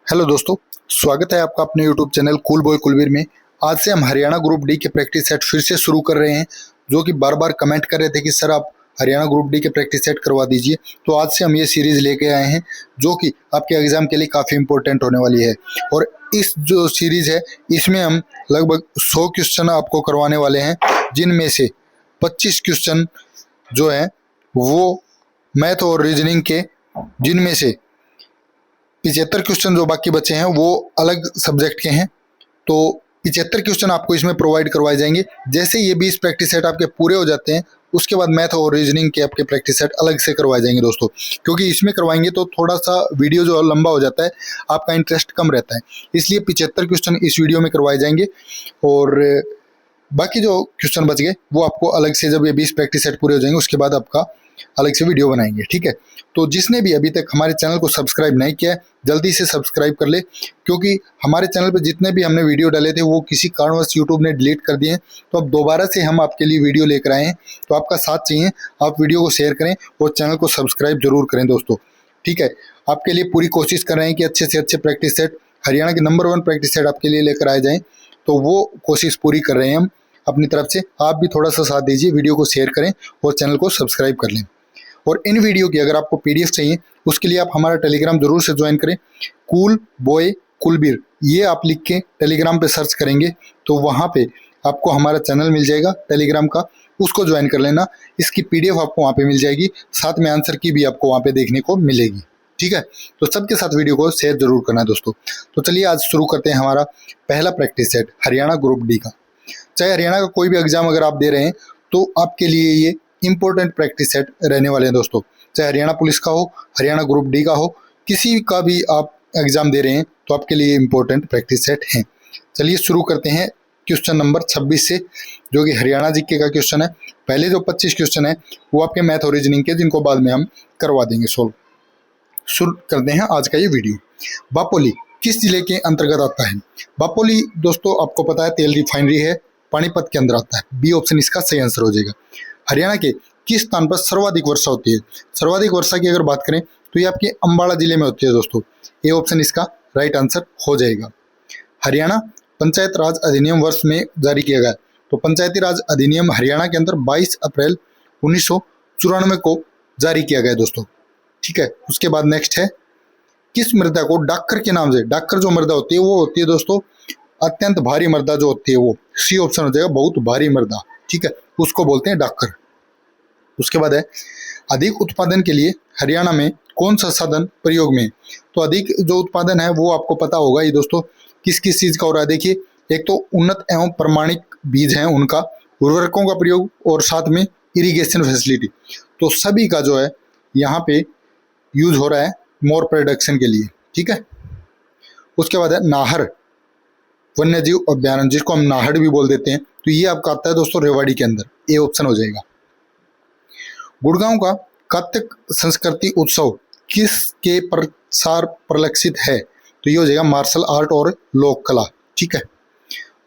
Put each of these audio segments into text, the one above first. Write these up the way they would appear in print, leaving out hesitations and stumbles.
Hello दोस्तों, स्वागत है आपका अपने YouTube channel cool boy Kulveer में। आज से हम हरियाणा ग्रुप डी के प्रैक्टिस सेट फिर से शुरू कर रहे हैं, जो कि बार बार कमेंट कर रहे थे कि सर आप हरियाणा ग्रुप डी के प्रैक्टिस सेट करवा दीजिए। तो आज से हम ये सीरीज़ लेके आए हैं, जो कि आपके एग्ज़ाम के लिए काफ़ी इंपॉर्टेंट होने वाली है। और इस जो सीरीज़ है, इसमें हम लगभग 100 क्वेश्चन आपको करवाने वाले हैं, जिनमें से 25 क्वेश्चन जो हैं वो मैथ और रीजनिंग के, जिनमें से 75 क्वेश्चन जो बाकी बचे हैं वो अलग सब्जेक्ट के हैं। तो 75 क्वेश्चन आपको इसमें प्रोवाइड करवाए जाएंगे। जैसे ये 20 प्रैक्टिस सेट आपके पूरे हो जाते हैं, उसके बाद मैथ और रीजनिंग के आपके प्रैक्टिस सेट अलग से करवाए जाएंगे दोस्तों, क्योंकि इसमें करवाएंगे तो थोड़ा सा वीडियो जो लंबा हो जाता है, आपका इंटरेस्ट कम रहता है, इसलिए 75 क्वेश्चन इस वीडियो में करवाए जाएंगे। और बाकी जो क्वेश्चन बच गए वो आपको अलग से, जब ये 20 प्रैक्टिस सेट पूरे हो जाएंगे उसके बाद आपका अलग से वीडियो बनाएंगे, ठीक है। तो जिसने भी अभी तक हमारे चैनल को सब्सक्राइब नहीं किया है, जल्दी से सब्सक्राइब कर ले, क्योंकि हमारे चैनल पर जितने भी हमने वीडियो डाले थे वो किसी कारणवश यूट्यूब ने डिलीट कर दिए हैं। तो अब दोबारा से हम आपके लिए वीडियो लेकर आए हैं, तो आपका साथ चाहिए। आप वीडियो को शेयर करें और चैनल को सब्सक्राइब जरूर करें दोस्तों, ठीक है। आपके लिए पूरी कोशिश कर रहे हैं कि अच्छे से अच्छे प्रैक्टिस सेट, हरियाणा के नंबर 1 प्रैक्टिस सेट आपके लिए लेकर आए जाएँ। तो वो कोशिश पूरी कर रहे हैं हम अपनी तरफ से। आप भी थोड़ा सा साथ दीजिए, वीडियो को शेयर करें और चैनल को सब्सक्राइब कर लें। और इन वीडियो की अगर आपको पीडीएफ चाहिए, उसके लिए आप हमारा टेलीग्राम जरूर से ज्वाइन करें। कूल बॉय कुलबीर ये आप लिख के टेलीग्राम पे सर्च करेंगे तो वहाँ पे आपको हमारा चैनल मिल जाएगा टेलीग्राम का, उसको ज्वाइन कर लेना। इसकी पीडीएफ आपको वहाँ पे मिल जाएगी, साथ में आंसर की भी आपको वहाँ पे देखने को मिलेगी, ठीक है। तो सबके साथ वीडियो को शेयर जरूर करना दोस्तों। तो चलिए आज शुरू करते हैं हमारा पहला practice set Haryana group D का। चाहे हरियाणा का कोई भी एग्जाम अगर आप दे रहे हैं तो आपके लिए ये इंपॉर्टेंट प्रैक्टिस सेट रहने वाले हैं दोस्तों। चाहे हरियाणा पुलिस का हो, हरियाणा ग्रुप डी का हो, किसी का भी आप एग्जाम दे रहे हैं तो आपके लिए इंपॉर्टेंट प्रैक्टिस सेट हैं। चलिए शुरू करते हैं क्वेश्चन नंबर 26 से, जो कि हरियाणा जीके का क्वेश्चन है। पहले जो 25 क्वेश्चन है वो आपके मैथ और रीजनिंग के, जिनको बाद में हम करवा देंगे सोल्व। शुरू करते हैं आज का ये वीडियो। बापोली किस जिले के अंतर्गत आता है? बापोली दोस्तों आपको पता है तेल रिफाइनरी है, पानीपत के अंदर आता है। बी ऑप्शन इसका सही आंसर हो जाएगा। हरियाणा के किस स्थान पर सर्वाधिक वर्षा होती है? सर्वाधिक वर्षा की अगर बात करें तो ये आपके अंबाला जिले में होती है दोस्तों। ए ऑप्शन इसका राइट आंसर हो जाएगा। हरियाणा पंचायत राज अधिनियम वर्ष में जारी किया गया। तो पंचायती राज अधिनियम हरियाणा के अंदर 22 अप्रैल 1994 को जारी किया गया दोस्तों, ठीक है। उसके बाद नेक्स्ट है, किस मृदा को डाक्कर के नाम से, डाक्कर जो मृदा होती है वो होती है दोस्तों अत्यंत भारी मृदा जो होती है, वो सी ऑप्शन हो जाएगा, बहुत भारी मृदा, ठीक है, उसको बोलते हैं डाक्कर। उसके बाद है, अधिक उत्पादन के लिए हरियाणा में कौन सा साधन प्रयोग में? तो अधिक जो उत्पादन है वो आपको पता होगा ये दोस्तों किस किस चीज का हो रहा है। देखिए, एक तो उन्नत एवं प्रमाणिक बीज हैं उनका, उर्वरकों का प्रयोग और साथ में इरिगेशन फैसिलिटी, तो सभी का जो है यहाँ पे यूज हो रहा है मोर प्रोडक्शन के लिए, ठीक है। उसके बाद है नाहर वन्य जीव अभ्यारण्य, जिसको हम नाहड़ भी बोल देते हैं, तो ये आपका आता है दोस्तों रेवाड़ी के अंदर। ए ऑप्शन हो जाएगा। गुड़गांव का कार्तिक संस्कृति उत्सव किसके प्रसार परिलक्षित है? तो ये हो जाएगा मार्शल आर्ट और लोक कला, ठीक है।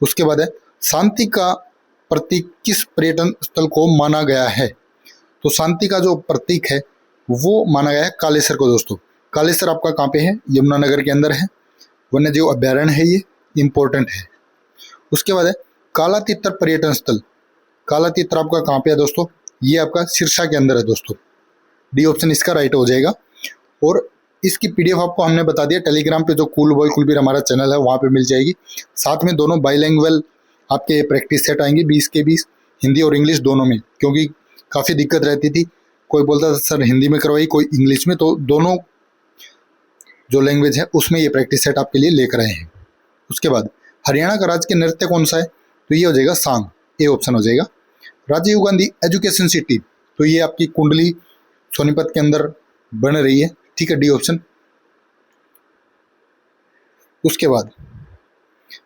उसके बाद है, शांति का प्रतीक किस पर्यटन स्थल को माना गया है? तो शांति का जो प्रतीक है वो माना गया है कालेसर को दोस्तों। कालेसर आपका कहाँ पे है? यमुनानगर के अंदर है, वन्य जीव अभ्यारण्य है, ये इंपॉर्टेंट है। उसके बाद है, काला तितर पर्यटन स्थल, काला तितर आपका कहाँ पे है दोस्तों? ये आपका सिरसा के अंदर है दोस्तों। डी ऑप्शन इसका राइट हो जाएगा। और इसकी पीडीएफ आपको हमने बता दिया, टेलीग्राम पे जो कूल बॉय कुलबीर हमारा चैनल है वहाँ पे मिल जाएगी। साथ में दोनों बाईलैंग्वेज आपके प्रैक्टिस सेट आएंगे, 20 के 20, हिंदी और इंग्लिश दोनों में, क्योंकि काफ़ी दिक्कत रहती थी, कोई बोलता था सर हिंदी में करवाई, कोई इंग्लिश में, तो दोनों जो लैंग्वेज है उसमें ये प्रैक्टिस सेट आपके लिए लेकर आए हैं। उसके बाद, हरियाणा का राज्य नृत्य कौन सा है? तो ये हो जाएगा सांग, ए ऑप्शन हो जाएगा। राजीव गांधी एजुकेशन सिटी, तो ये आपकी कुंडली सोनीपत के अंदर बन रही है, ठीक है, डी ऑप्शन। उसके बाद,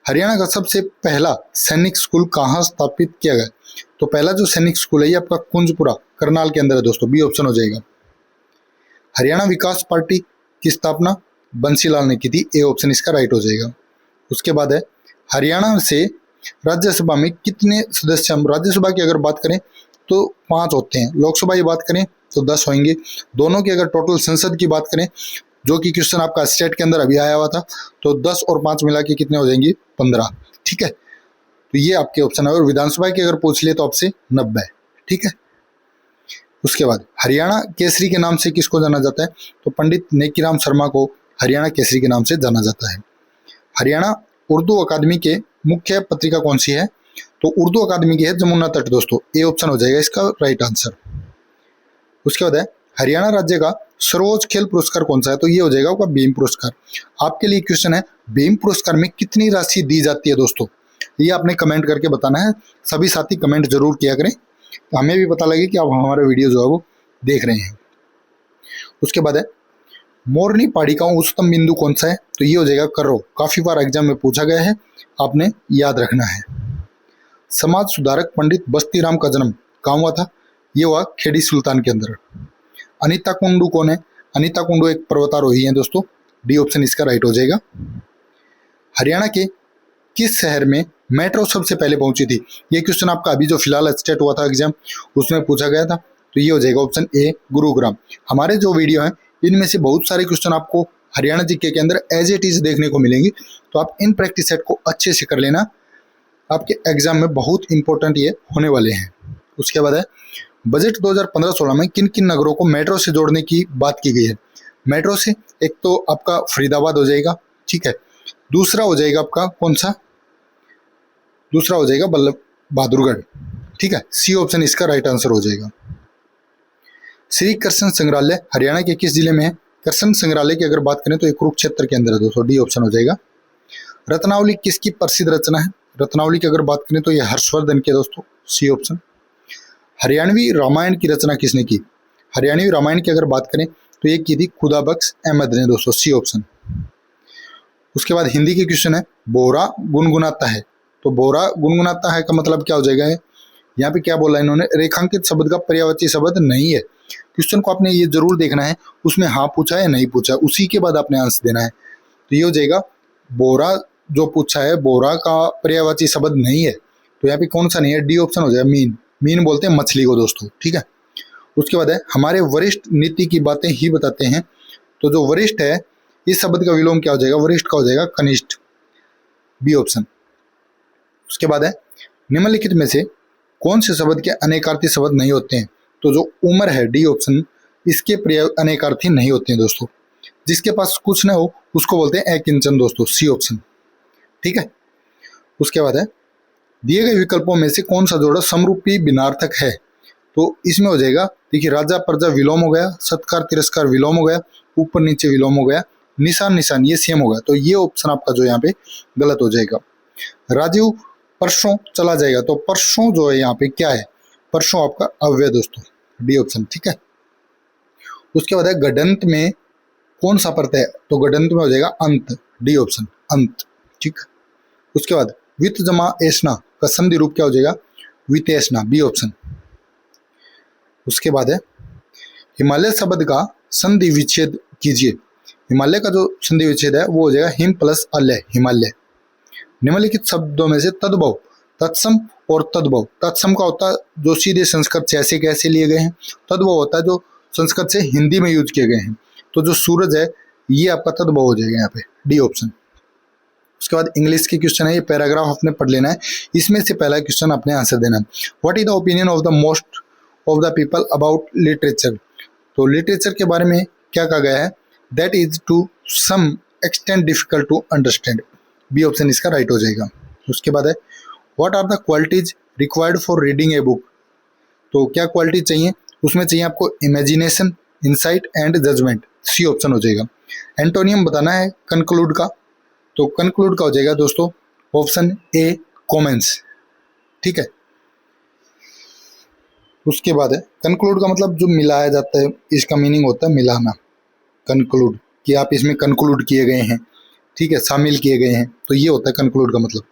हरियाणा का सबसे पहला सैनिक स्कूल कहाँ स्थापित किया गया? तो पहला जो सैनिक स्कूल है ये आपका कुंजपुरा करनाल के अंदर है दोस्तों। बी ऑप्शन हो जाएगा। हरियाणा विकास पार्टी की स्थापना बंसीलाल ने की थी। ए ऑप्शन इसका राइट हो जाएगा। उसके बाद है, हरियाणा से राज्यसभा में कितने सदस्य हम? राज्यसभा की अगर बात करें तो 5 होते हैं, लोकसभा की बात करें तो 10 होंगे। दोनों की अगर टोटल संसद की बात करें जो कि क्वेश्चन आपका स्टेट के अंदर अभी आया हुआ था। तो 10 और 5 मिला के कितने हो जाएंगे, 15। ठीक है, तो ये आपके ऑप्शन है। और विधानसभा की अगर पूछ लिए तो आपसे 90। ठीक है, उसके बाद हरियाणा केसरी के नाम से किसको जाना जाता है, तो पंडित नेकीराम शर्मा को हरियाणा केसरी के नाम से जाना जाता है। हरियाणा उर्दू अकादमी के मुख्य पत्रिका कौन सी है, तो उर्दू अकादमी की है जमुना तट दोस्तों, ए ऑप्शन हो जाएगा इसका राइट आंसर। उसके बाद है हरियाणा राज्य का सर्वोच्च खेल पुरस्कार कौन सा है, तो ये हो जाएगा आपका भीम पुरस्कार। आपके लिए क्वेश्चन है, भीम पुरस्कार में कितनी राशि दी जाती है दोस्तों, ये आपने कमेंट करके बताना है। सभी साथी कमेंट जरूर किया करें, तो हमें भी पता लगे कि आप हमारा वीडियो जो है वो देख रहे हैं। उसके बाद है मोरनी पहाड़ी का उच्चतम बिंदु कौन सा है, तो ये हो जाएगा कर्रो। काफी बार एग्जाम में पूछा गया है, आपने याद रखना है। समाज सुधारक पंडित बस्ती राम का जन्म कहाँ हुआ था, ये हुआ खेड़ी सुल्तान के अंदर। अनीता कुंडू कौन है, अनीता कुंडू एक पर्वतारोही है दोस्तों, डी ऑप्शन इसका राइट हो जाएगा। हरियाणा के किस शहर में मेट्रो सबसे पहले पहुंची थी, ये क्वेश्चन आपका अभी जो फिलहाल स्टेट हुआ था एग्जाम, उसमें पूछा गया था। तो ये हो जाएगा ऑप्शन ए गुरुग्राम। हमारे जो वीडियो हैं इनमें से बहुत सारे क्वेश्चन आपको हरियाणा जीके के अंदर एज इट इज देखने को मिलेंगे, तो आप इन प्रैक्टिस सेट को अच्छे से कर लेना, आपके एग्जाम में बहुत इंपॉर्टेंट ये होने वाले हैं। उसके बाद है बजट 2015-16 में किन किन नगरों को मेट्रो से जोड़ने की बात की गई है। मेट्रो से एक तो आपका फरीदाबाद हो जाएगा, ठीक है, दूसरा हो जाएगा आपका कौन सा, दूसरा हो जाएगा बहादुरगढ़। ठीक है, सी ऑप्शन इसका राइट आंसर हो जाएगा। श्री कृष्ण संग्रहालय हरियाणा के किस जिले में है, कृष्ण संग्रहालय की अगर बात करें तो ये कुरुक्षेत्र के अंदर है दोस्तों, डी ऑप्शन हो जाएगा। रत्नावली किसकी प्रसिद्ध रचना है, रत्नावली की अगर बात करें तो ये हर्षवर्धन के दोस्तों, सी ऑप्शन। हरियाणवी रामायण की रचना किसने की, हरियाणवी रामायण की अगर बात करें तो ये की थी खुदाबख्श अहमद ने दोस्तों, सी ऑप्शन। उसके बाद हिंदी के क्वेश्चन है, बोरा गुनगुनाता है, तो बोरा गुनगुनाता है का मतलब क्या हो जाएगा, यहाँ पे क्या बोला इन्होंने, रेखांकित शब्द का पर्यायवाची शब्द नहीं है। क्वेश्चन को आपने ये जरूर देखना है, उसमें हाँ पूछा है या नहीं पूछा, उसी के बाद आपने आंसर देना है। तो ये हो जाएगा बोरा जो पूछा है, बोरा का पर्यायवाची शब्द नहीं है, तो यहाँ पे कौन सा नहीं है, डी ऑप्शन हो जाएगा मीन। मीन बोलते हैं मछली को दोस्तों, ठीक है। उसके बाद है हमारे वरिष्ठ नीति की बातें ही बताते हैं, तो जो वरिष्ठ है इस शब्द का विलोम क्या हो जाएगा, वरिष्ठ का हो जाएगा कनिष्ठ, बी ऑप्शन। उसके बाद है निम्नलिखित में से कौन से शब्द के अनेकार्थी शब्द नहीं होते हैं, तो जो उम्र है, डी ऑप्शन, इसके प्रयोग अनेकार्थी नहीं होते हैं दोस्तों। जिसके पास कुछ न हो उसको बोलते हैं अकिंचन दोस्तों, सी ऑप्शन, ठीक है। उसके बाद है दिए गए विकल्पों में से कौन सा जोड़ा समरूपी भिन्नार्थक है, तो इसमें हो जाएगा, देखिए राजा प्रजा विलोम हो गया, सत्कार तिरस्कार विलोम हो गया, ऊपर नीचे विलोम हो गया, निशान निशान ये सेम हो गया, तो ये ऑप्शन आपका जो यहाँ पे गलत हो जाएगा। राजीव परसों चला जाएगा, तो परसों जो है यहाँ पे क्या है, परसों आपका अव्यय दोस्तों, डी ऑप्शन, ठीक है। उसके बाद है गडंत में कौन सा प्रत्यय है, तो गडंत में हो जाएगा अंत, डी ऑप्शन, अंत, ठीक। उसके बाद वित जमा ऐसना का संधि रूप क्या हो जाएगा, वितेशना, बी ऑप्शन। उसके बाद है हिमालय शब्द का संधि विच्छेद कीजिए, हिमालय का जो संधि विच्छेद है वो हो जाएगा हिम प्लस अलय, हिमालय। निम्नलिखित शब्दों में से तद्भव, तत्सम और तद्भव, तत्सम का होता है जो सीधे संस्कृत से ऐसे कैसे लिए गए हैं, तद्भव होता है जो संस्कृत से हिंदी में यूज किए गए हैं, तो जो सूरज है ये आपका तद्भव हो जाएगा यहाँ पे, डी ऑप्शन। उसके बाद इंग्लिश के क्वेश्चन है, ये पैराग्राफ आपने पढ़ लेना है, इसमें से पहला क्वेश्चन आपने आंसर देना है। What is the opinion of the most of the people about literature, तो लिटरेचर के बारे में क्या कहा गया है, that is to some extent difficult to understand, B option इसका राइट हो जाएगा। उसके बाद है what are the qualities required for reading a book, तो क्या क्वालिटी चाहिए, उसमें चाहिए आपको imagination, insight and judgement, C option हो जाएगा। एंटोनियम बताना है कंक्लूड का, तो कंक्लूड का हो जाएगा दोस्तों ऑप्शन ए कॉमेंस, ठीक है। उसके बाद है कंक्लूड का मतलब जो मिलाया जाता है, इसका मीनिंग होता है मिलाना, कंक्लूड, कि आप इसमें कंक्लूड किए गए हैं, ठीक है, शामिल किए गए हैं, तो ये होता है कंक्लूड का मतलब।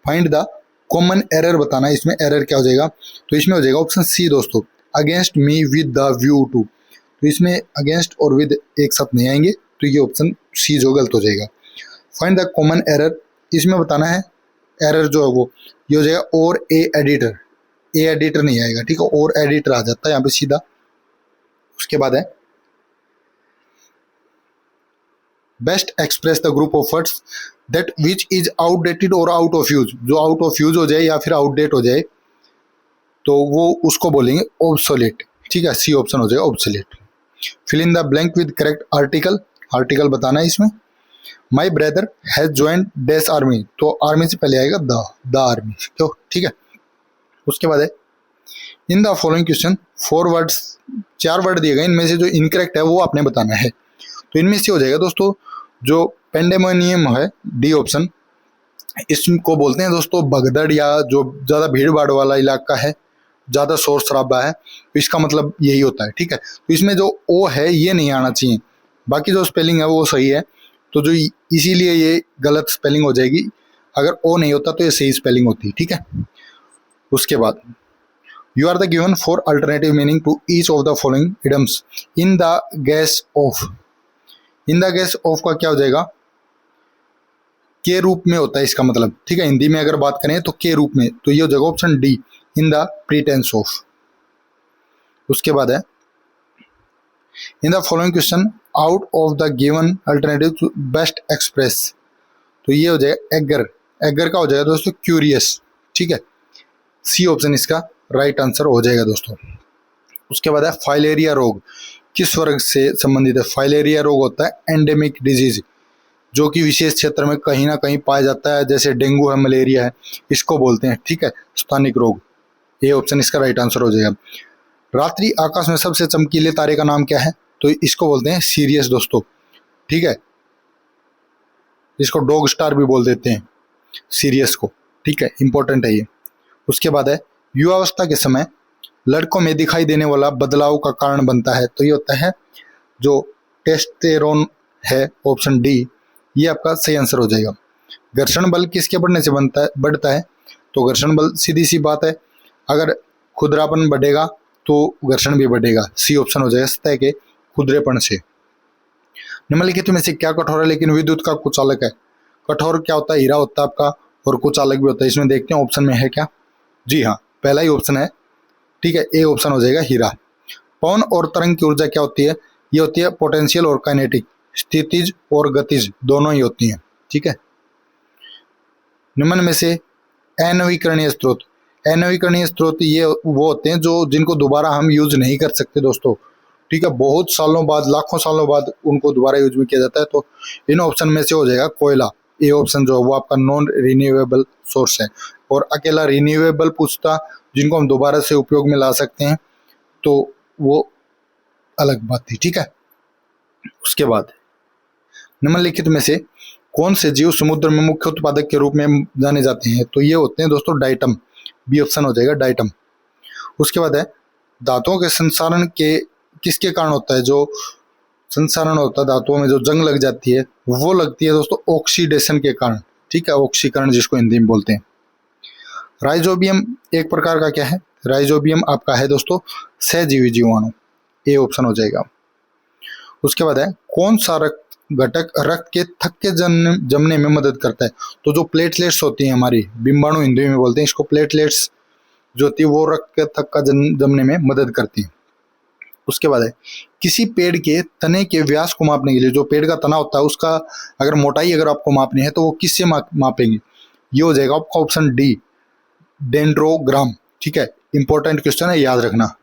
फाइंड द कॉमन एरर बताना है, इसमें एरर क्या हो जाएगा, तो इसमें हो जाएगा ऑप्शन सी दोस्तों, against me with the view to, तो इसमें अगेंस्ट और विद एक साथ नहीं आएंगे, तो ये ऑप्शन सी जो गलत हो जाएगा। फाइंड द कॉमन एरर, इसमें बताना है एरर जो है वो, ये हो जाएगा और ए एडिटर, ए एडिटर नहीं आएगा, ठीक है, और एडिटर आ जाता है यहाँ पे सीधा। उसके बाद है best express the group of words that which is outdated और आउट ऑफ यूज, जो आउट ऑफ यूज हो जाए या फिर आउटडेट हो जाए तो वो उसको बोलेंगे ऑब्सोलेट। ठीक है, सी ऑप्शन हो जाएगा obsolete. Fill in the blank with correct article, article बताना है इसमें। My brother has joined dash army, तो आर्मी से पहले आएगा द आर्मी, तो ठीक है। उसके बाद है in the following question 4 words, 4 word दिए गए, इनमें से जो इनकरेक्ट है वो आपने बताना है। तो इनमें से हो जाएगा दोस्तों जो पेंडेमोनियम है, डी ऑप्शन, इसको बोलते हैं दोस्तों भगदड़, या जो ज़्यादा भीड़ भाड़ वाला इलाका है, ज़्यादा शोर शराबा है, तो इसका मतलब यही होता है। ठीक है, तो इसमें जो ओ है ये नहीं आना चाहिए, बाकी जो स्पेलिंग है वो सही है, तो जो इसीलिए ये गलत स्पेलिंग हो जाएगी। अगर ओ नहीं होता तो ये सही स्पेलिंग होती है। ठीक है, उसके बाद you are the given 4 alternative meaning to each of the following idioms in the guise of. In the guise of का क्या हो जाएगा, के रूप में होता है इसका मतलब। ठीक है, हिंदी में अगर बात करें तो के रूप में, तो ये हो जाएगा option D, in the प्रीटेंस of. उसके बाद है in the following question out of the given alternative best express, तो ये हो जाएगा एगर। एगर का हो जाएगा दोस्तों क्यूरियस। ठीक है, सी ऑप्शन इसका राइट आंसर हो जाएगा दोस्तों। उसके बाद है फाइलेरिया रोग, किस वर्ग से संबंधित है। फाइलेरिया रोग होता है एंडेमिक डिजीज, जो कि विशेष क्षेत्र में कहीं ना कहीं पाया जाता है, जैसे डेंगू है, मलेरिया है, इसको बोलते हैं। ठीक है, स्थानिक रोग, ये ऑप्शन इसका राइट आंसर हो जाएगा। रात्रि आकाश में सबसे चमकीले तारे का नाम क्या है, तो इसको बोलते हैं सीरियस दोस्तों। ठीक है, इसको डॉग स्टार भी बोल देते हैं सीरियस को। ठीक है, इंपॉर्टेंट है ये। उसके बाद है युवावस्था के समय लड़कों में दिखाई देने वाला बदलाव का कारण बनता है, तो ये होता है जो टेस्टेरोन है, ऑप्शन डी, ये आपका सही आंसर हो जाएगा। घर्षण बल किसके बढ़ने से बढ़ता है, तो घर्षण बल सीधी सी बात है, अगर खुरदरापन बढ़ेगा तो घर्षण भी बढ़ेगा, सी ऑप्शन हो जाएगा सतह के खुरदरेपन से। निम्नलिखित में से क्या कठोर है लेकिन विद्युत का कुचालक है। कठोर क्या होता है, हीरा होता है आपका, और कुचालक भी होता है। इसमें देखते हैं ऑप्शन में है क्या। जी हाँ, पहला ही ऑप्शन है। ठीक है, ए ऑप्शन हो जाएगा हीरा। पवन और तरंग की ऊर्जा क्या होती है, ये होती है पोटेंशियल और काइनेटिक, स्थितिज और गतिज दोनों ही होती हैं। ठीक है, निम्न में से अनवीकरणीय स्रोत, अनवीकरणीय स्रोत ये वो होते हैं जो जिनको दोबारा हम यूज नहीं कर सकते दोस्तों। ठीक है, बहुत सालों बाद, लाखों सालों बाद उनको दोबारा यूज में किया जाता है, तो इन ऑप्शन में से हो जाएगा कोयला। ए ऑप्शन जो है वो आपका नॉन रिन्यूएबल सोर्स है, और अकेला रिन्यूएबल पूछता जिनको हम दोबारा से उपयोग में ला सकते हैं, तो वो अलग बात थी। ठीक है, उसके बाद निम्नलिखित में से कौन से जीव समुद्र में मुख्य उत्पादक के रूप में जाने जाते हैं, तो ये होते हैं दोस्तों डाइटम, बी ऑप्शन हो जाएगा डाइटम। उसके बाद है धातुओं के संसारण के किसके कारण होता है, जो संसारण होता है धातुओं में जो जंग लग जाती है वो लगती है दोस्तों ऑक्सीडेशन के कारण। ठीक है, ऑक्सीकरण जिसको हिंदी में बोलते हैं। राइजोबियम एक प्रकार का क्या है, राइजोबियम आपका है दोस्तों सहजीवी जीवाणु, ए ऑप्शन हो जाएगा। उसके बाद है कौन सा रक्त घटक रक्त के थक के जमने में मदद करता है, तो जो प्लेटलेट्स होती हैं हमारी, बिंबाणु हिंदी में बोलते हैं इसको, प्लेटलेट्स जो होती है वो रक्त के थक का जमने में मदद करती है। उसके बाद है किसी पेड़ के तने के व्यास को मापने के लिए, जो पेड़ का तना होता है उसका अगर मोटाई अगर आपको मापनी है तो वो किससे मापेंगे, ये हो जाएगा आपका ऑप्शन डी, डेंड्रोग्राम। ठीक है, इंपॉर्टेंट क्वेश्चन है, याद रखना।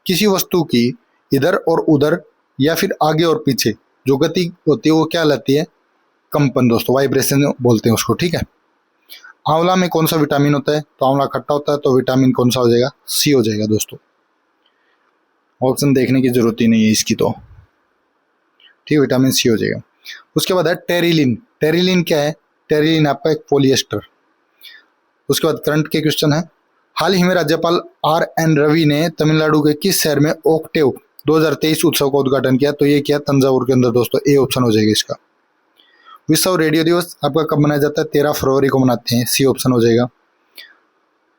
किसी वस्तु की इधर और उधर या फिर आगे और पीछे जो गति होती है वो क्या लाती है, कंपन दोस्तों, वाइब्रेशन बोलते हैं उसको। ठीक है, आंवला में कौन सा विटामिन होता है, तो आंवला खट्टा होता है, तो विटामिन कौन सा हो जाएगा, सी हो जाएगा दोस्तों। ऑप्शन देखने की जरूरत ही नहीं है इसकी तो। ठीक, विटामिन सी हो जाएगा। उसके बाद है टेरिलिन, टेरिलिन क्या है, टेरिलिन आपका एक पॉलिएस्टर। उसके बाद करंट के क्वेश्चन है, हाल ही में राज्यपाल RN रवि ने तमिलनाडु के किस शहर में ऑक्टेव 2023 उत्सव का उद्घाटन किया, तो ये किया तंजावुर के अंदर दोस्तों, ए ऑप्शन हो जाएगा इसका। विश्व रेडियो दिवस आपका कब मनाया जाता है, 13 फरवरी को मनाते हैं, सी ऑप्शन हो जाएगा।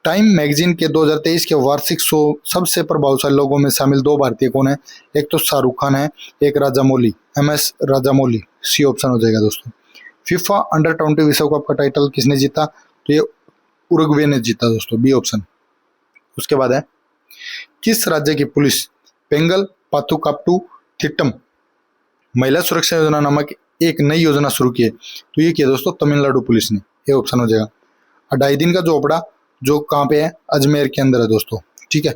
टाइम मैगजीन के 2023 के वार्षिक सबसे प्रभावशाली लोगों में शामिल 2 भारतीय कौन है, एक तो शाहरुख खान है, एक Rajamouli, MS Rajamouli, C option हो जाएगा दोस्तों। फीफा अंडर-20 विश्व कप का टाइटल किसने जीता, तो ये उरुग्वे ने जीता दोस्तों, बी ऑप्शन। उसके बाद है किस राज्य की पुलिस पेंगल पाथुकाट्टू थिट्टम महिला सुरक्षा योजना नामक एक नई योजना शुरू की है, तो ये किया दोस्तों तमिलनाडु पुलिस ने, ये ऑप्शन हो जाएगा। 2.5 दिन का झोपड़ा जो कहाँ पे है, अजमेर के अंदर है दोस्तों, ठीक है।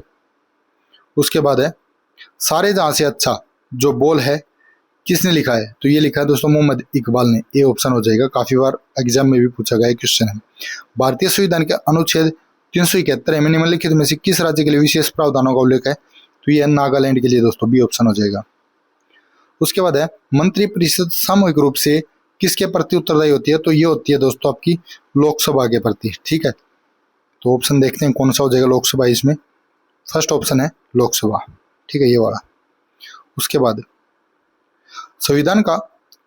उसके बाद है सारे जहां से अच्छा जो बोल है किसने लिखा है, तो ये लिखा है दोस्तों मोहम्मद इकबाल ने, ये ऑप्शन हो जाएगा। काफी बार एग्जाम में भी पूछा गया क्वेश्चन है। भारतीय संविधान के अनुच्छेद 371 में निम्नलिखित में से किस राज्य के लिए विशेष प्रावधानों का उल्लेख है, तो ये नागालैंड के लिए दोस्तों, बी ऑप्शन हो जाएगा। उसके बाद है मंत्रिपरिषद सामूहिक रूप से किसके प्रति उत्तरदायी होती है, तो ये होती है दोस्तों आपकी लोकसभा के प्रति, ठीक है। तो ऑप्शन देखते हैं कौन सा हो जाएगा लोकसभा, इसमें फर्स्ट ऑप्शन है लोकसभा, ठीक है, ये वाला। उसके बाद संविधान का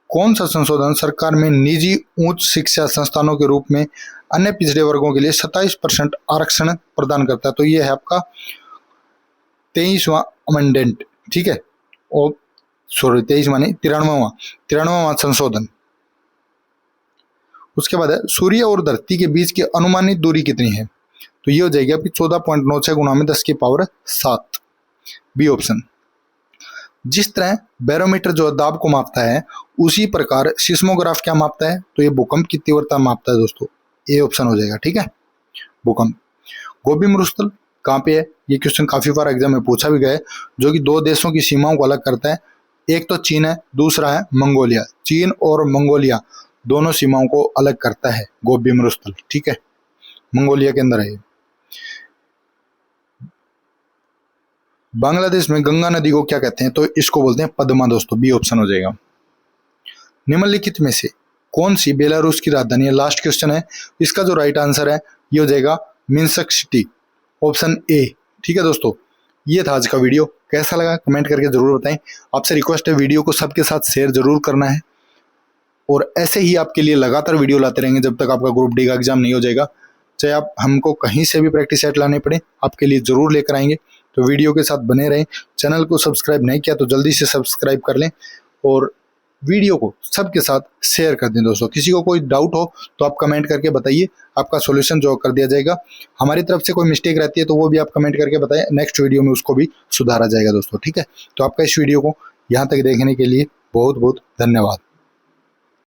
कौन सा संशोधन सरकार में निजी उच्च शिक्षा संस्थानों के रूप में अन्य पिछड़े वर्गों के लिए 27% आरक्षण प्रदान करता है, तो ये है आपका 23वां अमेंडमेंट, ठीक है, और सॉरी 23 माने 93वां संशोधन। उसके बाद है सूर्य और धरती के बीच की अनुमानित दूरी कितनी है, तो ये हो जाएगी आपकी 14.96 गुणा में 10 की पावर 7, बी ऑप्शन। जिस तरह बैरोमीटर जो दाब को मापता है उसी प्रकार सिस्मोग्राफ क्या मापता है, तो ये भूकंप की तीव्रता मापता है दोस्तों, ये ऑप्शन हो जाएगा, ठीक है, भूकंप। गोबी मरुस्थल कहाँ पे है, ये क्वेश्चन काफी बार एग्जाम में पूछा भी गया है, जो कि 2 देशों की सीमाओं को अलग करता है। एक तो चीन है, दूसरा है मंगोलिया। चीन और मंगोलिया दोनों सीमाओं को अलग करता है गोबी मरुस्थल, ठीक है, मंगोलिया के अंदर है। बांग्लादेश में गंगा नदी को क्या कहते हैं, तो इसको बोलते हैं पद्मा दोस्तों, बी ऑप्शन हो जाएगा। निम्नलिखित में से कौन सी बेलारूस की राजधानी है, लास्ट क्वेश्चन है, इसका जो राइट आंसर है ये हो जाएगा मिन्स्क सिटी, ऑप्शन ए, ठीक है दोस्तों। ये था आज का वीडियो, कैसा लगा कमेंट करके जरूर बताएं। आपसे रिक्वेस्ट है वीडियो को सबके साथ शेयर जरूर करना है, और ऐसे ही आपके लिए लगातार वीडियो लाते रहेंगे जब तक आपका ग्रुप डी का एग्जाम नहीं हो जाएगा। चाहे आप हमको कहीं से भी प्रैक्टिस सेट लाने पड़े, आपके लिए जरूर लेकर आएंगे। तो वीडियो के साथ बने रहें। चैनल को सब्सक्राइब नहीं किया तो जल्दी से सब्सक्राइब कर लें, और वीडियो को सबके साथ शेयर कर दें दोस्तों। किसी को कोई डाउट हो तो आप कमेंट करके बताइए, आपका सॉल्यूशन जो कर दिया जाएगा। हमारी तरफ से कोई मिस्टेक रहती है तो वो भी आप कमेंट करके बताएं, नेक्स्ट वीडियो में उसको भी सुधारा जाएगा दोस्तों, ठीक है। तो आपका इस वीडियो को यहाँ तक देखने के लिए बहुत बहुत धन्यवाद।